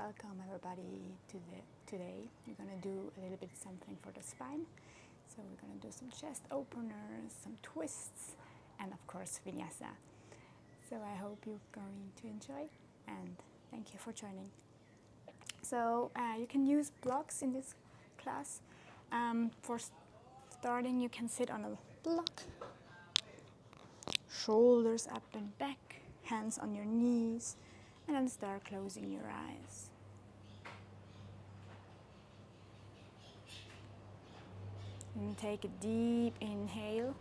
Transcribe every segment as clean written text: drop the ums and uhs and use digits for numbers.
Welcome everybody to today. We're gonna do a little bit something for the spine. So we're gonna do some chest openers, some twists, and of course Vinyasa. So I hope you're going to enjoy, and thank you for joining. So you can use blocks in this class. For starting, you can sit on a block, shoulders up and back, hands on your knees, and then start closing your eyes. And take a deep inhale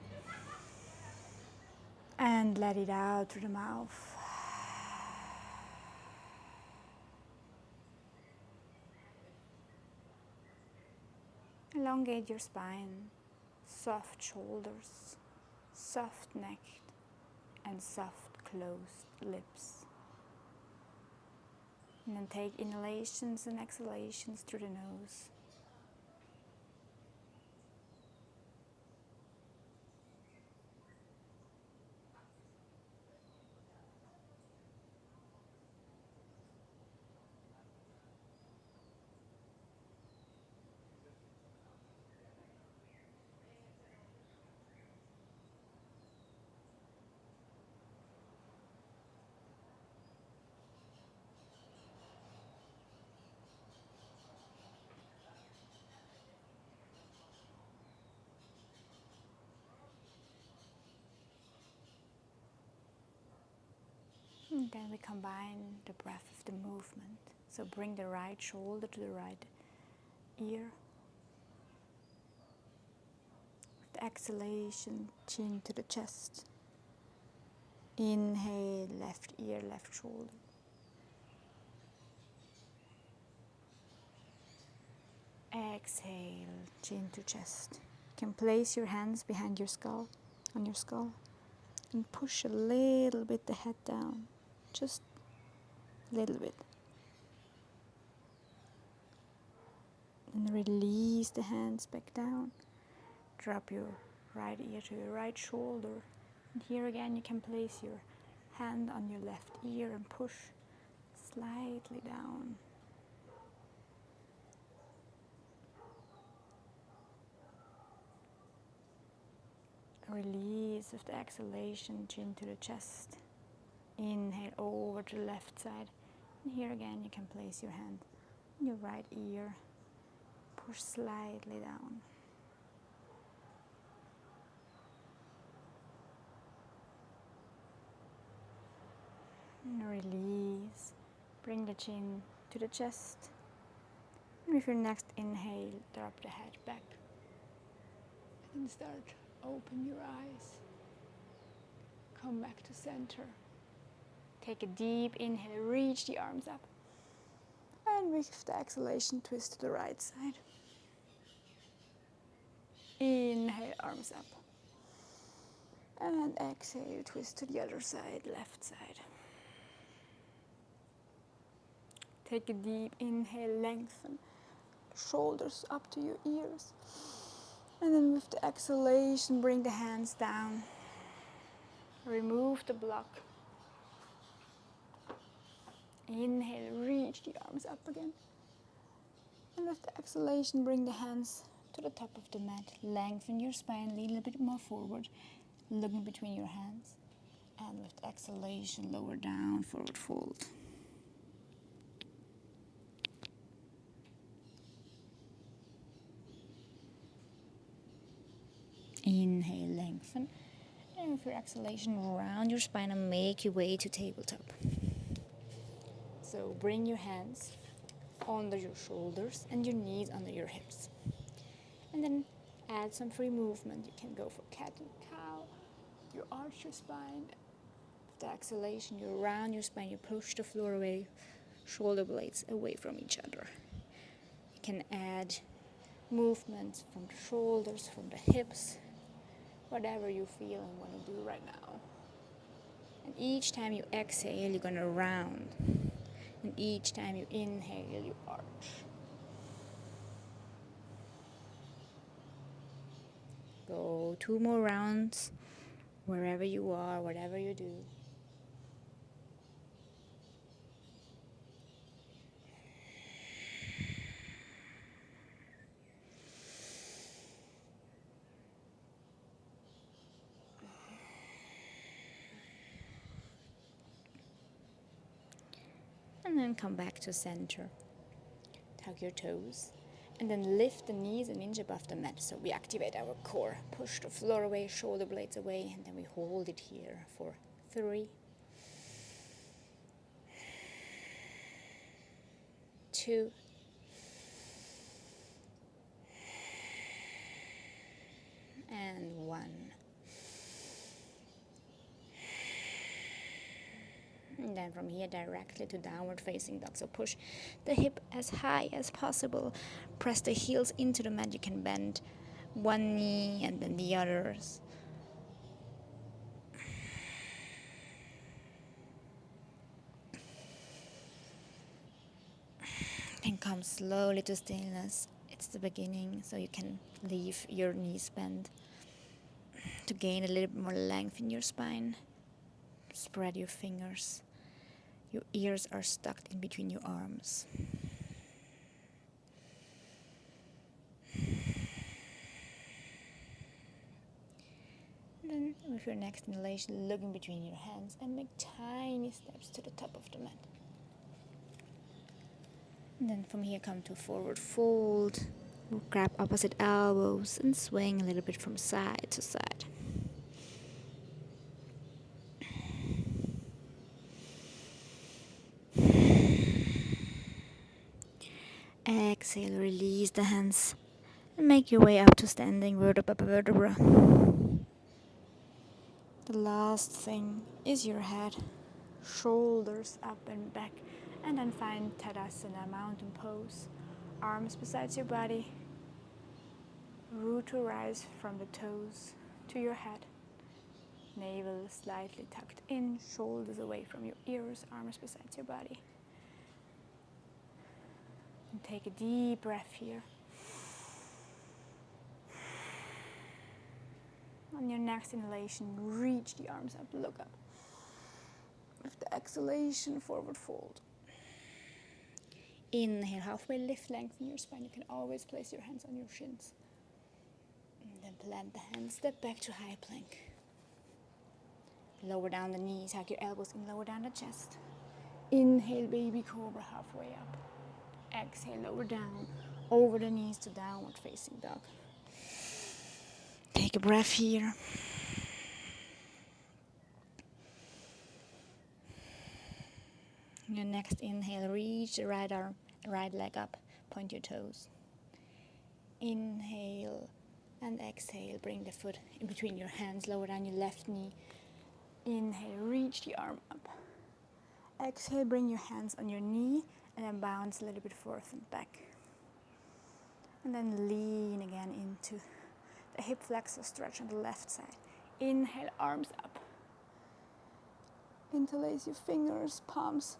and let it out through the mouth. Elongate your spine, soft shoulders, soft neck, and soft closed lips. And then take inhalations and exhalations through the nose. And then we combine the breath of the movement. So bring the right shoulder to the right ear. With the exhalation, chin to the chest. Inhale, left ear, left shoulder. Exhale, chin to chest. You can place your hands behind your skull, on your skull, and push a little bit the head down. Just a little bit. And release the hands back down. Drop your right ear to your right shoulder. And here again you can place your hand on your left ear and push slightly down. Release with the exhalation, chin to the chest. Inhale over to the left side. And here again you can place your hand on your right ear. Push slightly down. And release. Bring the chin to the chest. And with your next inhale, drop the head back. And start open your eyes. Come back to center. Take a deep inhale, reach the arms up. And with the exhalation, twist to the right side. Inhale, arms up. And exhale, twist to the other side, left side. Take a deep inhale, lengthen shoulders up to your ears. And then with the exhalation, bring the hands down. Remove the block. Inhale, reach the arms up again. And with the exhalation, bring the hands to the top of the mat. Lengthen your spine, lean a little bit more forward, looking between your hands. And with the exhalation, lower down, forward fold. Inhale, lengthen. And with your exhalation, round your spine and make your way to tabletop. So bring your hands under your shoulders and your knees under your hips. And then add some free movement. You can go for cat and cow. You arch your spine. With the exhalation, you round your spine. You push the floor away, shoulder blades away from each other. You can add movements from the shoulders, from the hips, whatever you feel and want to do right now. And each time you exhale, you're going to round. And each time you inhale, you arch. Go 2 more rounds, wherever you are, whatever you do. And then come back to center. Tuck your toes. And then lift the knees an inch above the mat. So we activate our core. Push the floor away, shoulder blades away. And then we hold it here for 3, 2, and 1. And then from here directly to downward facing dog. So push the hip as high as possible. Press the heels into the mat. You can bend one knee and then the others. And come slowly to stillness. It's the beginning, so you can leave your knees bent to gain a little bit more length in your spine. Spread your fingers. Your ears are stuck in between your arms. Then with your next inhalation, look in between your hands and make tiny steps to the top of the mat. And then from here come to forward fold. Grab opposite elbows and swing a little bit from side to side. Exhale, release the hands and make your way up to standing vertebra by vertebra. The last thing is your head, shoulders up and back, and then find Tadasana, mountain pose. Arms beside your body, root to rise from the toes to your head. Navel slightly tucked in, shoulders away from your ears, arms beside your body. And take a deep breath here. On your next inhalation, reach the arms up, look up. With the exhalation, forward fold. Inhale, halfway lift, lengthen your spine. You can always place your hands on your shins. And then plant the hands, step back to high plank. Lower down the knees, hug your elbows in, lower down the chest. Inhale, baby cobra, halfway up. Exhale, lower down, over the knees to downward facing dog. Take a breath here. Your next inhale, reach the right arm, right leg up, point your toes. Inhale and exhale, bring the foot in between your hands, lower down your left knee. Inhale, reach the arm up. Exhale, bring your hands on your knee and then bounce a little bit forth and back. And then lean again into the hip flexor stretch on the left side. Inhale, arms up. Interlace your fingers, palms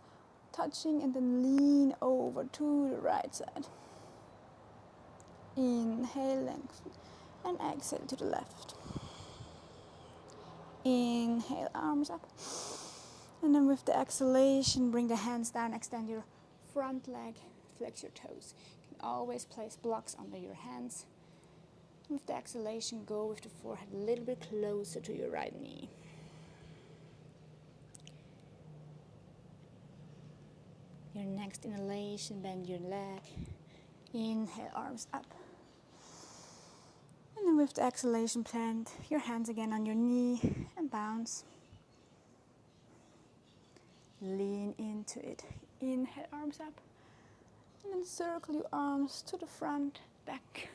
touching, and then lean over to the right side. Inhale, lengthen, and exhale to the left. Inhale, arms up. And then with the exhalation, bring the hands down, extend your front leg, flex your toes. You can always place blocks under your hands. With the exhalation, go with the forehead a little bit closer to your right knee. Your next inhalation, bend your leg. Inhale, arms up. And then with the exhalation, plant your hands again on your knee and bounce. Lean into it. Inhale, arms up. And then circle your arms to the front, back.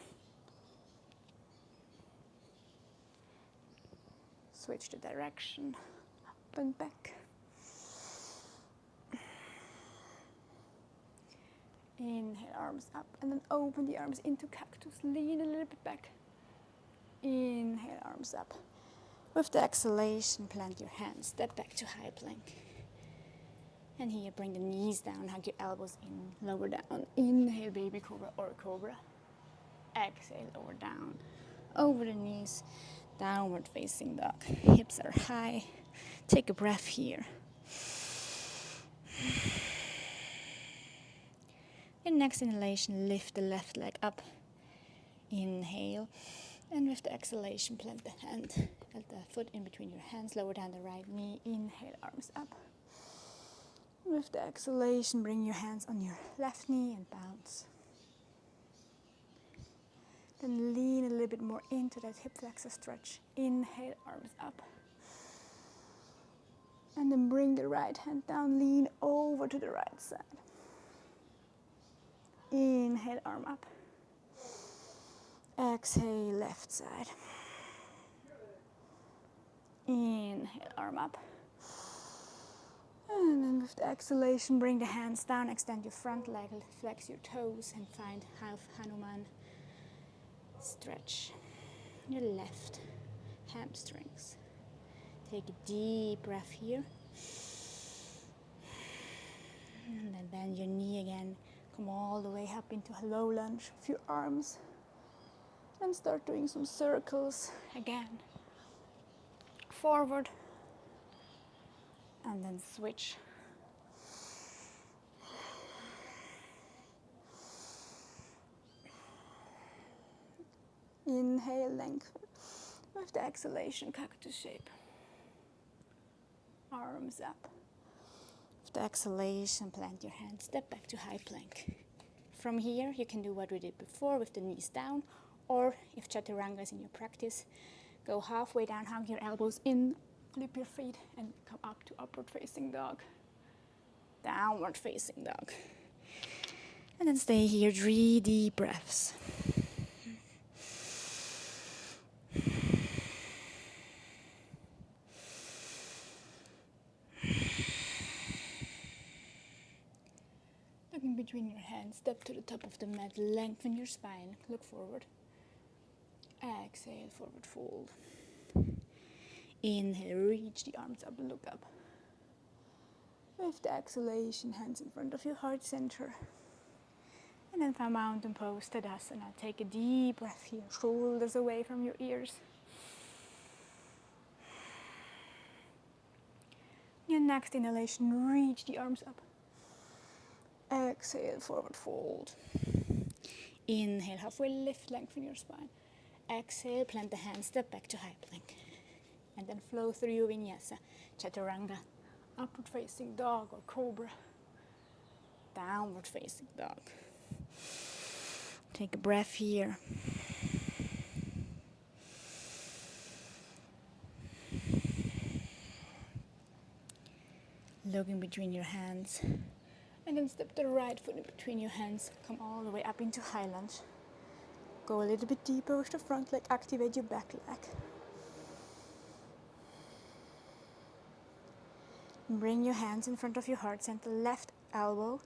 Switch the direction, up and back. Inhale, arms up, and then open the arms into cactus. Lean a little bit back. Inhale, arms up. With the exhalation, plant your hands, step back to high plank. And here, bring the knees down, hug your elbows in, lower down. Inhale, baby cobra or cobra. Exhale, lower down, over the knees, downward facing dog. Hips are high. Take a breath here. In next inhalation, lift the left leg up. Inhale. And with the exhalation, plant the hand at the foot in between your hands. Lower down the right knee. Inhale, arms up. With the exhalation, bring your hands on your left knee and bounce. Then lean a little bit more into that hip flexor stretch. Inhale, arms up. And then bring the right hand down, lean over to the right side. Inhale, arm up. Exhale, left side. Inhale, arm up. And then with the exhalation, bring the hands down, extend your front leg, flex your toes, and find half Hanuman. Stretch your left hamstrings. Take a deep breath here. And then bend your knee again. Come all the way up into a low lunge with your arms. And start doing some circles again. Forward. And then switch. Inhale, lengthen. With the exhalation, cactus shape. Arms up. With the exhalation, plant your hands, step back to high plank. From here, you can do what we did before with the knees down, or if chaturanga is in your practice, go halfway down, hug your elbows in, flip your feet, and come up to upward facing dog. Downward facing dog. And then stay here, 3 deep breaths. Looking between your hands, step to the top of the mat, lengthen your spine, look forward. Exhale, forward fold. Inhale, reach the arms up, look up. With the exhalation, hands in front of your heart center. And then from mountain pose, Tadasana. Take a deep breath here, shoulders away from your ears. Your next inhalation, reach the arms up. Exhale, forward fold. Inhale, halfway lift, lengthen your spine. Exhale, plant the hands, step back to high plank. And then flow through your Vinyasa, Chaturanga, upward facing dog or cobra, downward facing dog. Take a breath here. Looking between your hands. And then step the right foot in between your hands. Come all the way up into high lunge. Go a little bit deeper with the front leg. Activate your back leg. Bring your hands in front of your heart center. Left elbow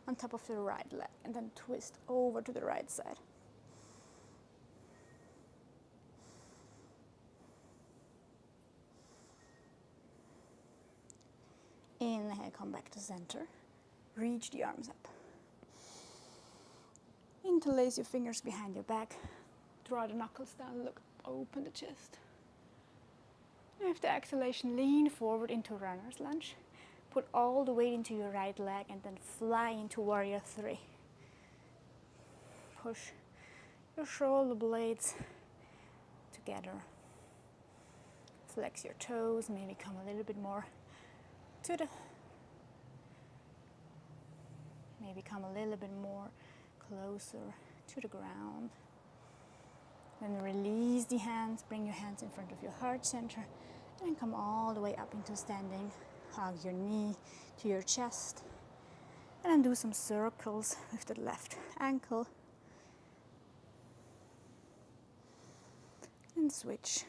on top of the right leg. And then twist over to the right side. Inhale, come back to center. Reach the arms up. Interlace your fingers behind your back. Draw the knuckles down, look up, open the chest. With the exhalation, lean forward into runner's lunge. Put all the weight into your right leg and then fly into warrior 3. Push your shoulder blades together. Flex your toes, maybe come a little bit more to the closer to the ground. Then release the hands, bring your hands in front of your heart center, and then come all the way up into standing. Hug your knee to your chest, and then do some circles with the left ankle. And switch.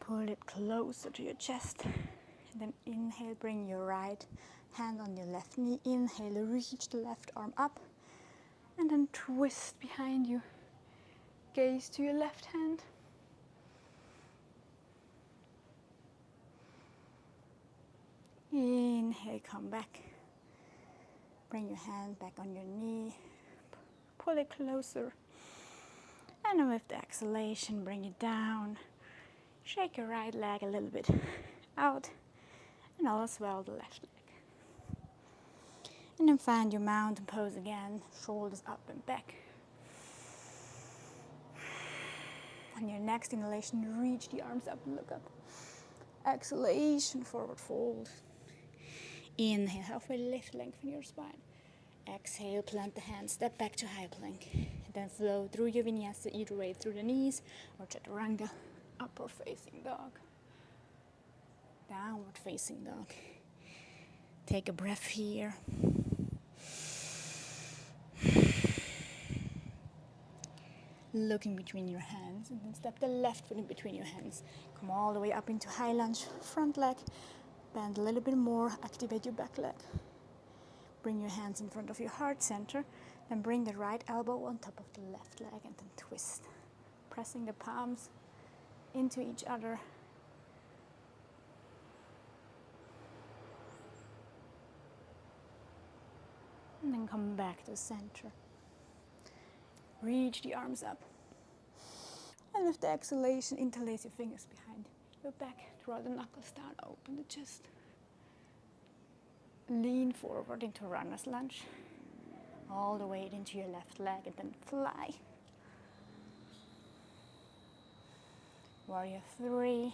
Pull it closer to your chest. And then inhale, bring your right hand on your left knee. Inhale, reach the left arm up. And then twist behind you. Gaze to your left hand. Inhale, come back. Bring your hand back on your knee. Pull it closer. And then with the exhalation, bring it down. Shake your right leg a little bit out. And as well the left leg. And then find your mountain pose again. Shoulders up and back. On your next inhalation, reach the arms up and look up. Exhalation, forward fold. Inhale, halfway lift, lengthen your spine. Exhale, plant the hands, step back to high plank. And then flow through your vinyasa, either way through the knees or chaturanga, upward facing dog. Downward facing dog. Take a breath here. Looking between your hands, and then step the left foot in between your hands. Come all the way up into high lunge, front leg. Bend a little bit more, activate your back leg. Bring your hands in front of your heart center, then bring the right elbow on top of the left leg and then twist. Pressing the palms into each other. And then come back to center. Reach the arms up. And with the exhalation, interlace your fingers behind your back. Draw the knuckles down, open the chest. Lean forward into runner's lunge. All the weight into your left leg and then fly. Warrior 3.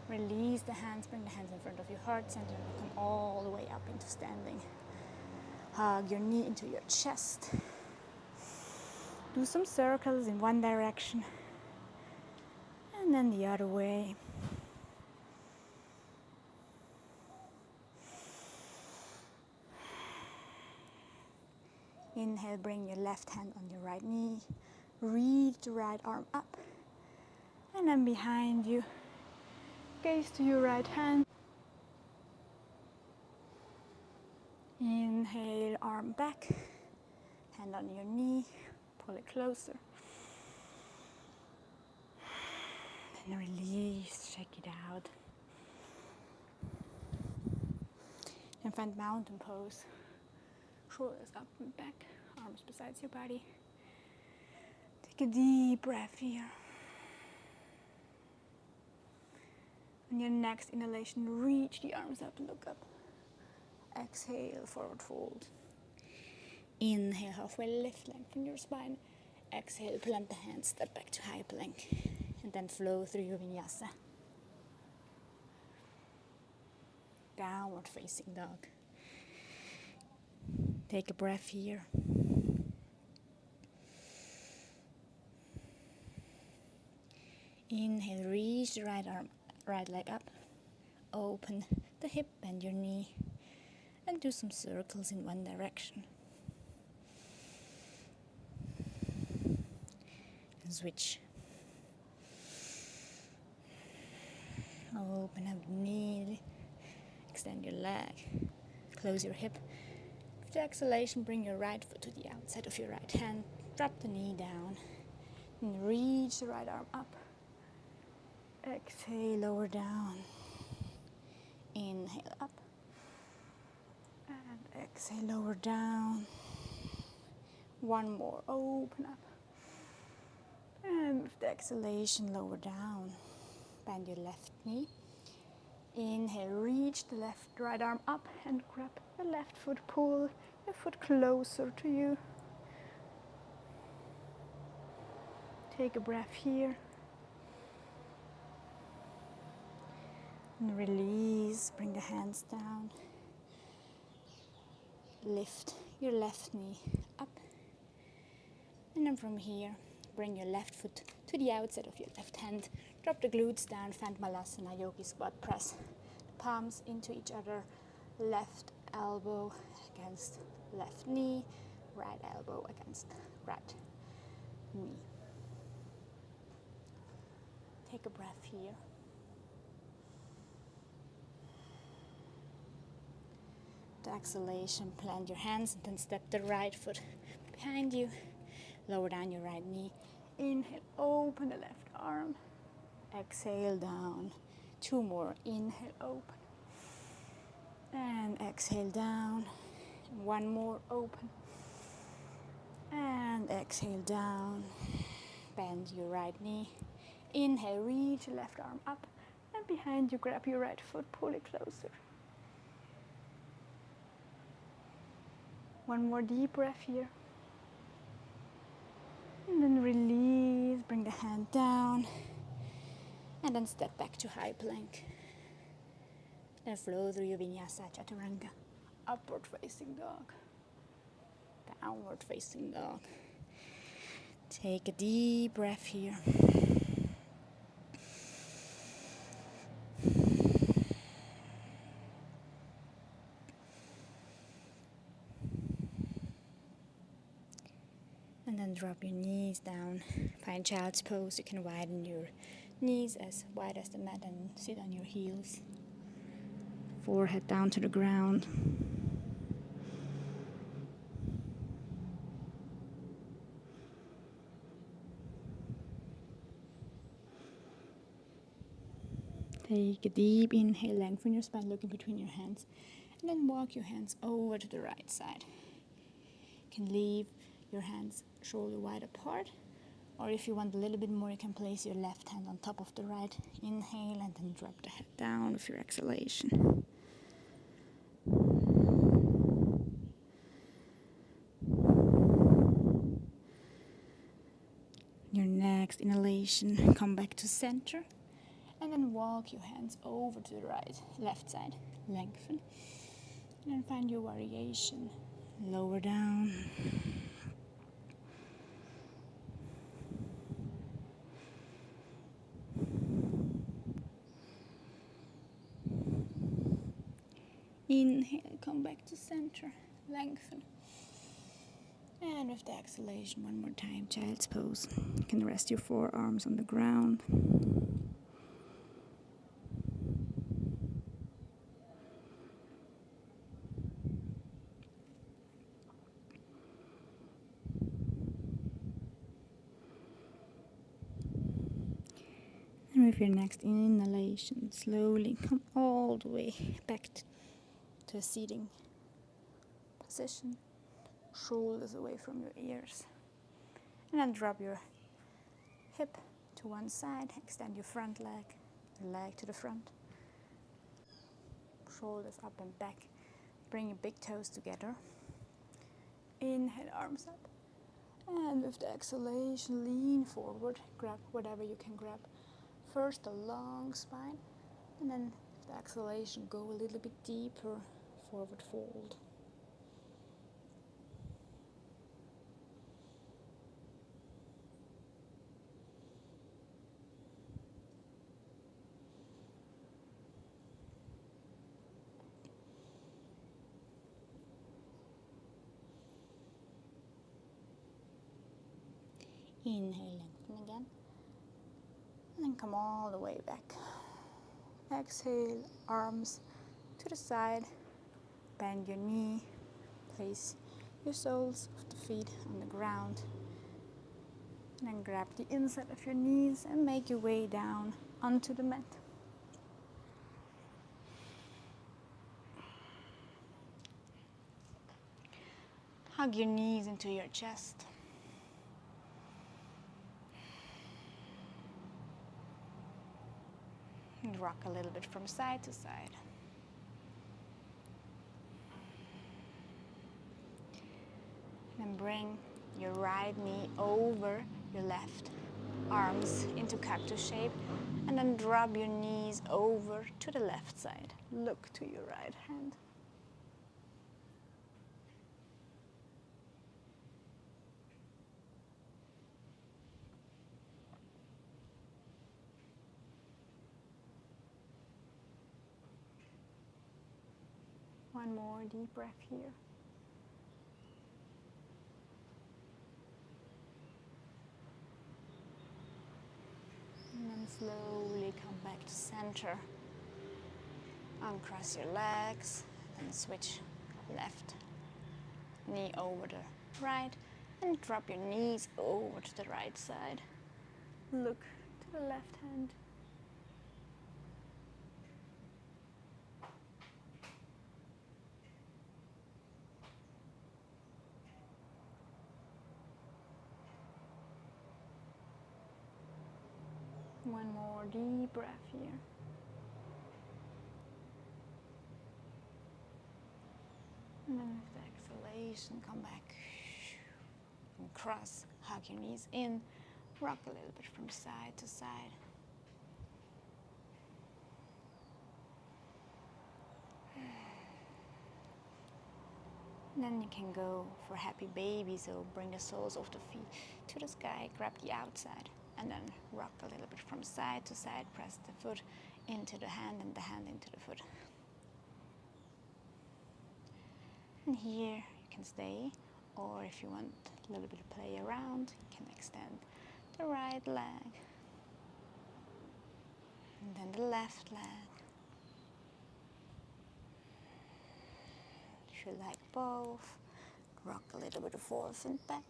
Release the hands, bring the hands in front of your heart center and come all the way up into standing. Hug your knee into your chest. Do some circles in one direction and then the other way. Inhale, bring your left hand on your right knee. Reach the right arm up. And then behind you, gaze to your right hand. Inhale, arm back. Hand on your knee. Pull it closer. And release, check it out. And find mountain pose. Shoulders up and back, arms beside your body. Take a deep breath here. On your next inhalation, reach the arms up and look up. Exhale, forward fold. Inhale, halfway lift, lengthen your spine. Exhale, plant the hands, step back to high plank. And then flow through your vinyasa. Downward facing dog. Take a breath here. Inhale, reach the right leg up. Open the hip, bend your knee. And do some circles in one direction. And switch. Open up the knee. Extend your leg. Close your hip. With the exhalation, bring your right foot to the outside of your right hand. Drop the knee down. And reach the right arm up. Exhale, lower down. Inhale up. And exhale, lower down. One more, open up. And with the exhalation, lower down. Bend your left knee. Inhale, reach the right arm up and grab the left foot. Pull the foot closer to you. Take a breath here. And release, bring the hands down. Lift your left knee up. And then from here, bring your left foot to the outside of your left hand. Drop the glutes down, Malasana, yogi squat press. The palms into each other. Left elbow against left knee. Right elbow against right knee. Take a breath here. The exhalation, plant your hands and then step the right foot behind you. Lower down your right knee. Inhale, open the left arm. Exhale down. Two more. Inhale, open. And exhale down. One more, open. And exhale down. Bend your right knee. Inhale, reach the left arm up. And behind you, grab your right foot, pull it closer. One more deep breath here. And And then release, bring the hand down, and then step back to high plank. Then flow through your Vinyasa Chaturanga. Upward facing dog, downward facing dog. Take a deep breath here. And then drop your knees down. Find child's pose. You can widen your knees as wide as the mat and sit on your heels. Forehead down to the ground. Take a deep inhale, lengthen your spine, look in between your hands, and then walk your hands over to the right side. You can leave your hands shoulder wide apart, or if you want a little bit more, you can place your left hand on top of the right. Inhale and then drop the head down with your exhalation. Your next inhalation, come back to center. And then walk your hands over to the left side. Lengthen. And then find your variation. Lower down. Inhale, come back to center. Lengthen. And with the exhalation, one more time, child's pose. You can rest your forearms on the ground. And with your next inhalation, slowly come all the way back to a seating position. Shoulders away from your ears. And then drop your hip to one side. Extend your front leg, your leg to the front. Shoulders up and back. Bring your big toes together. Inhale, arms up. And with the exhalation, lean forward. Grab whatever you can grab. First, a long spine, and then with the exhalation, go a little bit deeper, forward fold. Inhale, lengthen again. And then come all the way back. Exhale, arms to the side. Bend your knee. Place your soles of the feet on the ground. And then grab the inside of your knees and make your way down onto the mat. Hug your knees into your chest. And rock a little bit from side to side. And bring your right knee over your left, arms into cactus shape, and then drop your knees over to the left side. Look to your right hand. One more deep breath here. And then slowly come back to center. Uncross your legs and switch left knee over the right and drop your knees over to the right side. Look to the left hand. One more deep breath here. And then with the exhalation, come back and cross Hug your knees in, rock a little bit from side to side. And then you can go for happy baby, so bring the soles of the feet to the sky, grab the outside, and then rock a little bit from side to side, press the foot into the hand and the hand into the foot. And here you can stay, or if you want a little bit of play around, you can extend the right leg, and then the left leg. If you like both, rock a little bit forth and back.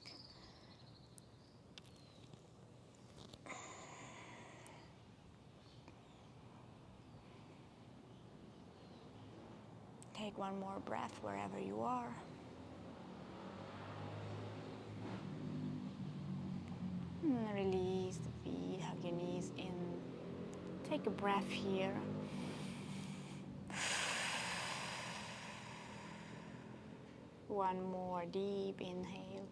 Take one more breath wherever you are. And release the feet, hug your knees in. Take a breath here. One more deep inhale.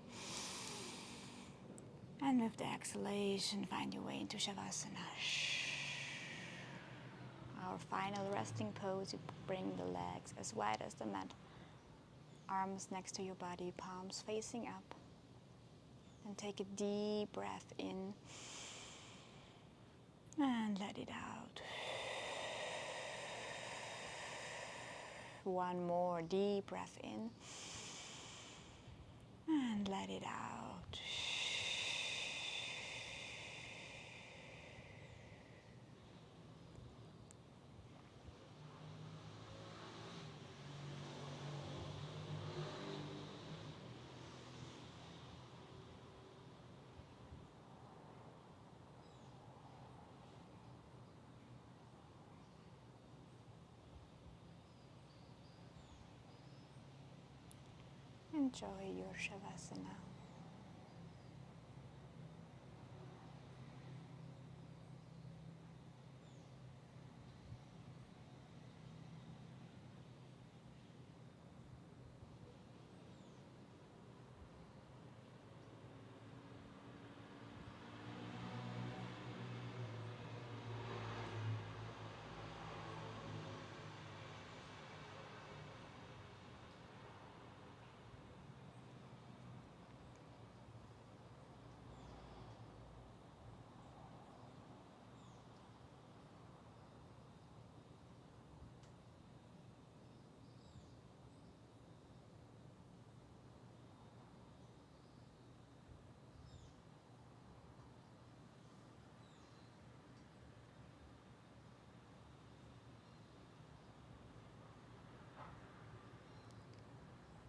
And with the exhalation, find your way into Shavasana. Our final resting pose, you bring the legs as wide as the mat. Arms next to your body, palms facing up. And take a deep breath in. And let it out. One more deep breath in. And let it out. Enjoy your Shavasana.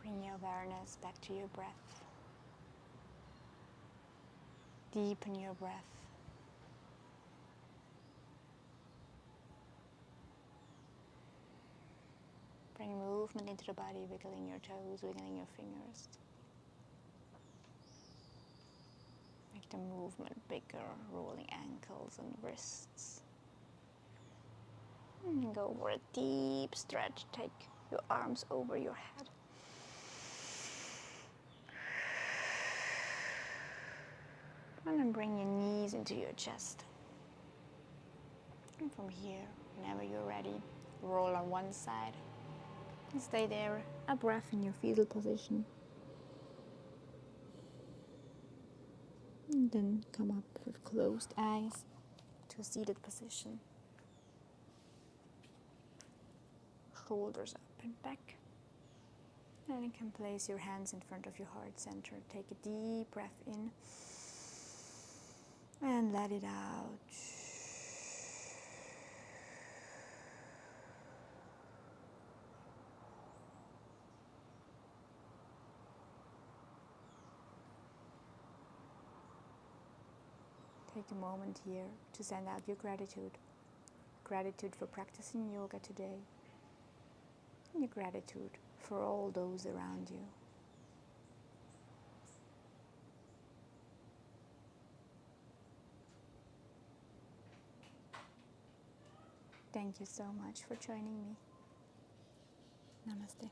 Bring your awareness back to your breath. Deepen your breath. Bring movement into the body, wiggling your toes, wiggling your fingers. Make the movement bigger, rolling ankles and wrists. And go for a deep stretch. Take your arms over your head. And then bring your knees into your chest. And from here, whenever you're ready, roll on one side. And stay there, a breath in your fetal position. And then come up with closed eyes to a seated position. Shoulders up and back. And you can place your hands in front of your heart center. Take a deep breath in. And let it out. Take a moment here to send out your gratitude. Gratitude for practicing yoga today. And your gratitude for all those around you. Thank you so much for joining me. Namaste.